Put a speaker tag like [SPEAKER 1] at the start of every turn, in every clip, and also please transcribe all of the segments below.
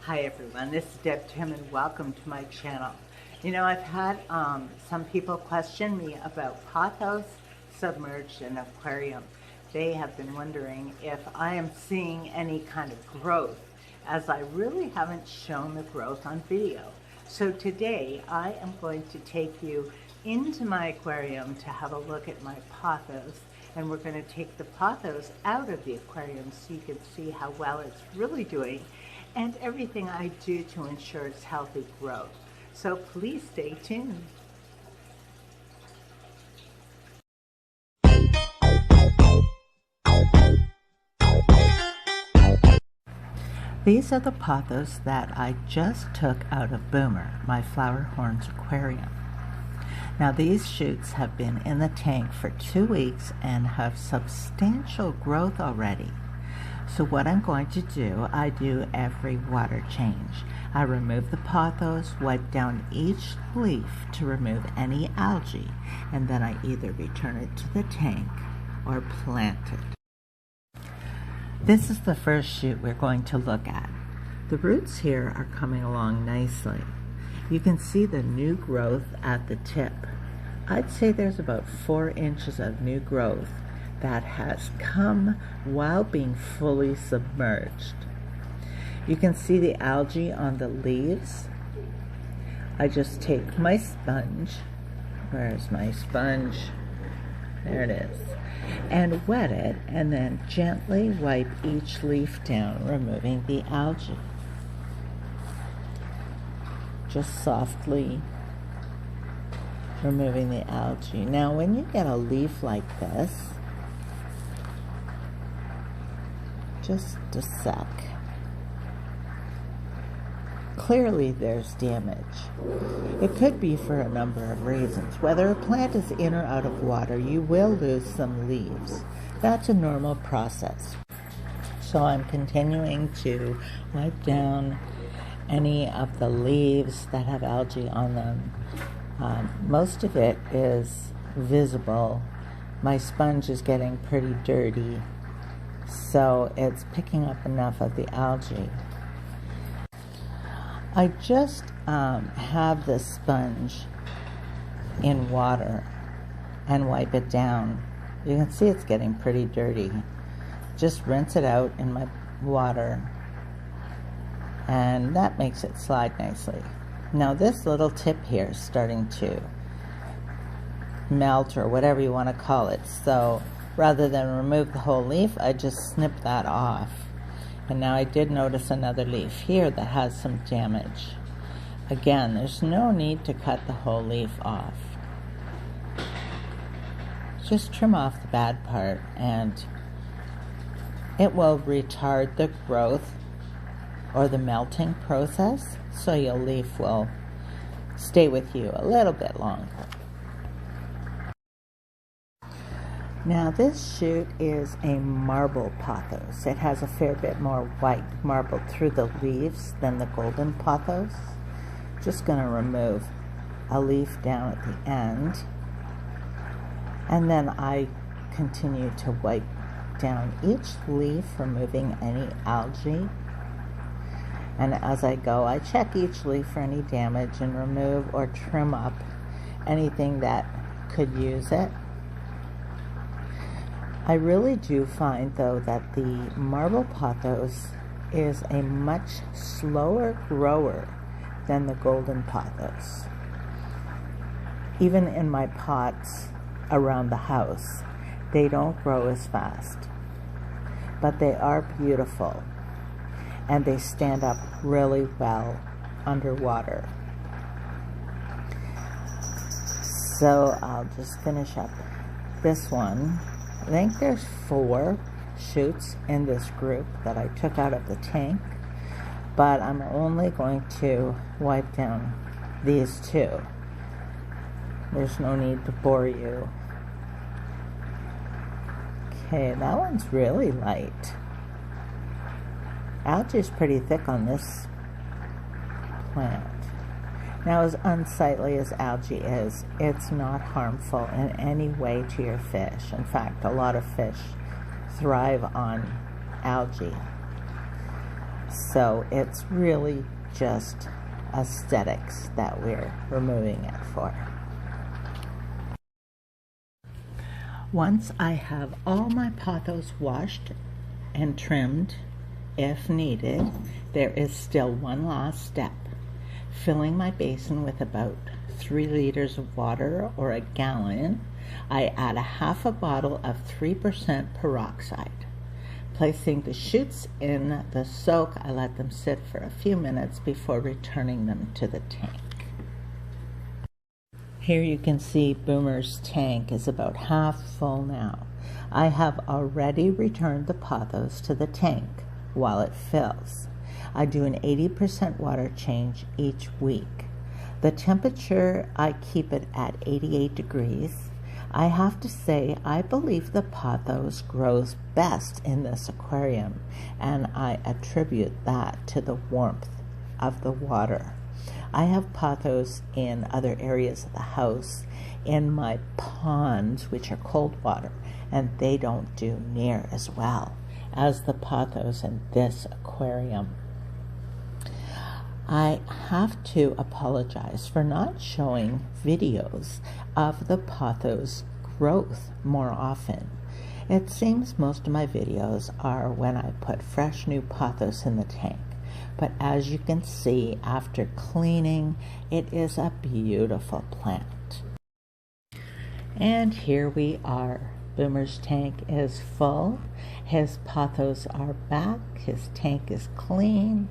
[SPEAKER 1] Hi everyone, this is Deb Tim and welcome to my channel. You know, I've had some people question me about Pothos submerged in aquarium. They have been wondering if I am seeing any kind of growth, as I really haven't shown the growth on video. So today I am going to take you into my aquarium to have a look at my Pothos, and we're going to take the Pothos out of the aquarium so you can see how well it's really doing and everything I do to ensure its healthy growth. So please stay tuned. These are the Pothos that I just took out of Boomer, my flower horns aquarium. Now these shoots have been in the tank for 2 weeks and have substantial growth already. So what I'm going to do, I do every water change. I remove the Pothos, wipe down each leaf to remove any algae, and then I either return it to the tank or plant it. This is the first shoot we're going to look at. The roots here are coming along nicely. You can see the new growth at the tip. I'd say there's about 4 inches of new growth that has come while being fully submerged. You can see the algae on the leaves. I just take my sponge, where's my sponge? There it is, and wet it, and then gently wipe each leaf down, removing the algae. Just softly removing the algae. Now when you get a leaf like this, just a sec. Clearly there's damage. It could be for a number of reasons. Whether a plant is in or out of water, you will lose some leaves. That's a normal process. So I'm continuing to wipe down any of the leaves that have algae on them. Most of it is visible. My sponge is getting pretty dirty, so it's picking up enough of the algae. I just have the sponge in water and wipe it down. You can see it's getting pretty dirty. Just rinse it out in my water, and that makes it slide nicely. Now this little tip here is starting to melt, or whatever you want to call it, so rather than remove the whole leaf, I just snip that off. And now I did notice another leaf here that has some damage. Again, there's no need to cut the whole leaf off. Just trim off the bad part and it will retard the growth or the melting process, so your leaf will stay with you a little bit longer. Now this shoot is a marble Pothos. It has a fair bit more white marble through the leaves than the golden Pothos. Just going to remove a leaf down at the end, and then I continue to wipe down each leaf, removing any algae. And as I go, I check each leaf for any damage and remove or trim up anything that could use it. I really do find, though, that the marble Pothos is a much slower grower than the golden Pothos. Even in my pots around the house, they don't grow as fast, but they are beautiful, and they stand up really well underwater. So I'll just finish up this one. I think there's 4 shoots in this group that I took out of the tank, but I'm only going to wipe down these 2. There's no need to bore you. Okay, that one's really light. Algae is pretty thick on this plant. Now, as unsightly as algae is, it's not harmful in any way to your fish. In fact, a lot of fish thrive on algae. So it's really just aesthetics that we're removing it for. Once I have all my pothos washed and trimmed, if needed, there is still one last step. Filling my basin with about 3 liters of water or a gallon, I add a half a bottle of 3% peroxide. Placing the shoots in the soak, I let them sit for a few minutes before returning them to the tank. Here you can see Boomer's tank is about half full now. I have already returned the pothos to the tank while it fills. I do an 80% water change each week. The temperature, I keep it at 88 degrees. I have to say, I believe the pothos grows best in this aquarium, and I attribute that to the warmth of the water. I have pothos in other areas of the house, in my ponds, which are cold water, and they don't do near as well as the pothos in this aquarium. I have to apologize for not showing videos of the pothos growth more often. It seems most of my videos are when I put fresh new pothos in the tank. But as you can see, after cleaning, it is a beautiful plant. And here we are. Boomer's tank is full. His pothos are back. His tank is clean.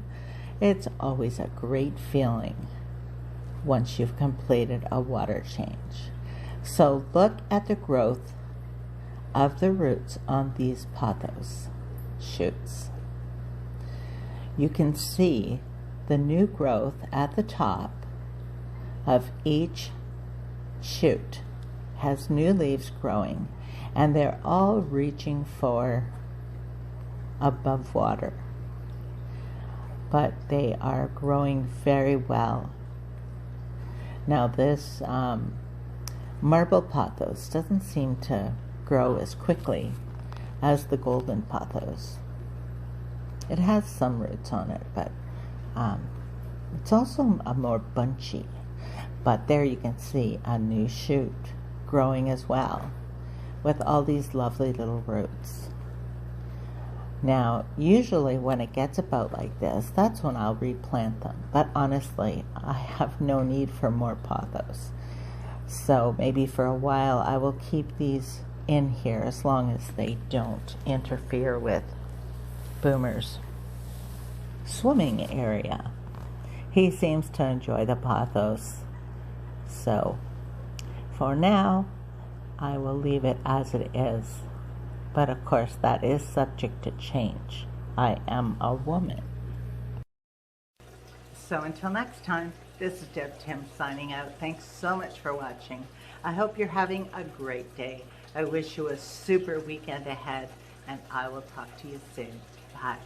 [SPEAKER 1] It's always a great feeling once you've completed a water change. So look at the growth of the roots on these pothos shoots. You can see the new growth at the top of each shoot has new leaves growing, and they're all reaching for above water. But they are growing very well. Now this marble pothos doesn't seem to grow as quickly as the golden pothos. It has some roots on it, but it's also a more bunchy. But there you can see a new shoot growing as well, with all these lovely little roots. Now, usually when it gets about like this, that's when I'll replant them. But honestly, I have no need for more pothos. So maybe for a while I will keep these in here as long as they don't interfere with Boomer's swimming area. He seems to enjoy the pothos. So for now, I will leave it as it is. But of course, that is subject to change. I am a woman. So until next time, this is Deb Tim signing out. Thanks so much for watching. I hope you're having a great day. I wish you a super weekend ahead, and I will talk to you soon. Bye.